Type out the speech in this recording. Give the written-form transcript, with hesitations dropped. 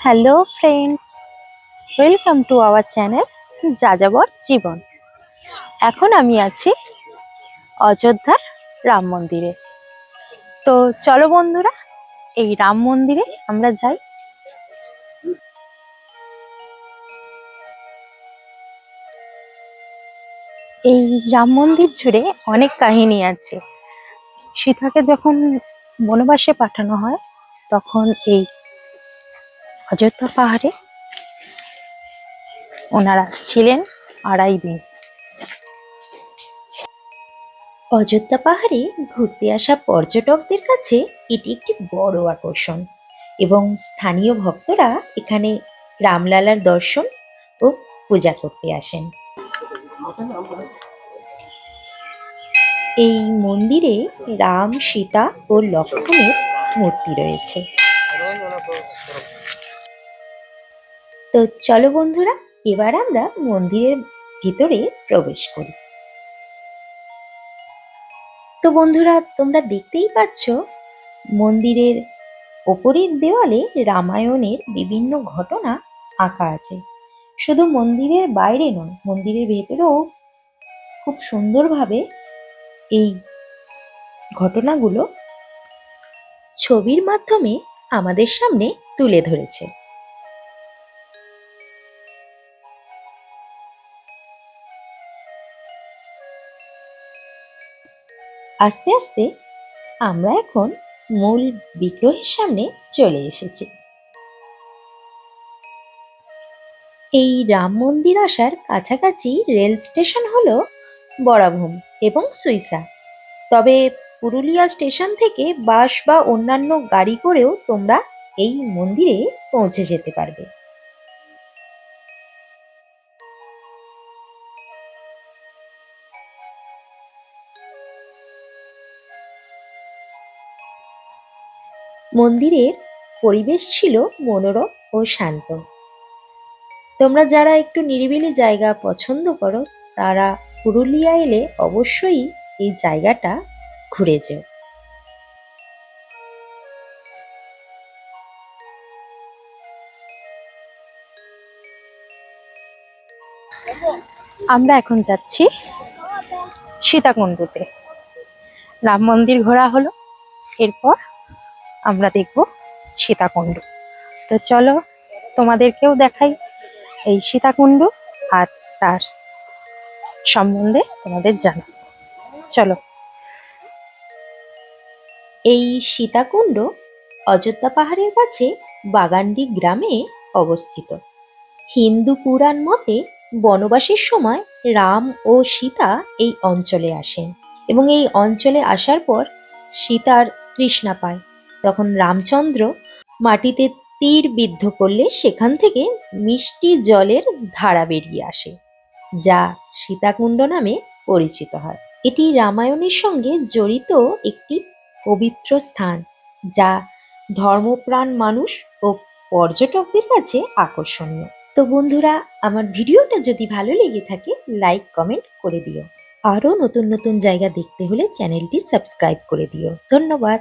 Hello friends, welcome to our channel যাযাবর জীবন। এখন আমি আছি অযোধ্যার রাম মন্দিরে। তো চলো বন্ধুরা, এই রাম মন্দিরে আমরা যাই। এই রাম মন্দির জুড়ে অনেক কাহিনী আছে। সীতাকে যখন বনবাসে পাঠানো হয়, তখন এই অযোধ্যা পাহাড়ে ওনারা ছিলেন 2.5 দিন। অযোধ্যা পাহাড়ে ঘুরতে আসা পর্যটকদের কাছে এটি একটি বড় আকর্ষণ এবং স্থানীয় ভক্তরা এখানে রামলালার দর্শন ও পূজা করতে আসেন। এই মন্দিরে রাম, সীতা ও লক্ষ্মণের মূর্তি রয়েছে। তো চলো বন্ধুরা, এবার আমরা মন্দিরের ভিতরে প্রবেশ করি। তো বন্ধুরা, তোমরা দেখতেই পাচ্ছ মন্দিরের ওপরের দেওয়ালে রামায়ণের বিভিন্ন ঘটনা আঁকা আছে। শুধু মন্দিরের বাইরে নয়, মন্দিরের ভেতরেও খুব সুন্দরভাবে এই ঘটনাগুলো ছবির মাধ্যমে আমাদের সামনে তুলে ধরেছে। আস্তে আস্তে আমরা এখন মূল বিগ্রহের সামনে চলে এসেছি। এই রাম মন্দির আসার কাছাকাছি রেল স্টেশন হলো বরাভূম এবং সুইসা। তবে পুরুলিয়া স্টেশন থেকে বাস বা অন্যান্য গাড়ি করেও তোমরা এই মন্দিরে পৌঁছে যেতে পারবে। মন্দিরের পরিবেশ ছিল মনোরম ও শান্ত। তোমরা যারা একটু নিরিবিলি জায়গা পছন্দ করো, তারা পুরুলিয়া এলে অবশ্যই এই জায়গাটা ঘুরে যেও। আমরা এখন যাচ্ছি সীতাকুণ্ডতে। রাম মন্দির ঘোরা হলো, এরপর আমরা দেখব সীতাকুণ্ড। তো চলো, তোমাদেরকেও দেখাই এই সীতাকুণ্ড আর তার সম্বন্ধে তোমাদের জানা। চলো। এই সীতাকুণ্ড অযোধ্যা পাহাড়ের কাছে বাগান্ডি গ্রামে অবস্থিত। হিন্দু পুরাণ মতে বনবাসের সময় রাম ও সীতা এই অঞ্চলে আসেন এবং এই অঞ্চলে আসার পর সীতার তৃষ্ণা পায়। তখন রামচন্দ্র মাটিতে তীর বিদ্ধ করলে সেখান থেকে মিষ্টি জলের ধারা বেরিয়ে আসে, যা সীতাকুণ্ড নামে পরিচিত হয়। এটি রামায়ণের সঙ্গে জড়িত একটি পবিত্র স্থান, যা ধর্মপ্রাণ মানুষ ও পর্যটকদের কাছে আকর্ষণীয়। তো বন্ধুরা, আমার ভিডিওটা যদি ভালো লেগে থাকে, লাইক কমেন্ট করে দিও। আরও নতুন নতুন জায়গা দেখতে হলে চ্যানেলটি সাবস্ক্রাইব করে দিও। ধন্যবাদ।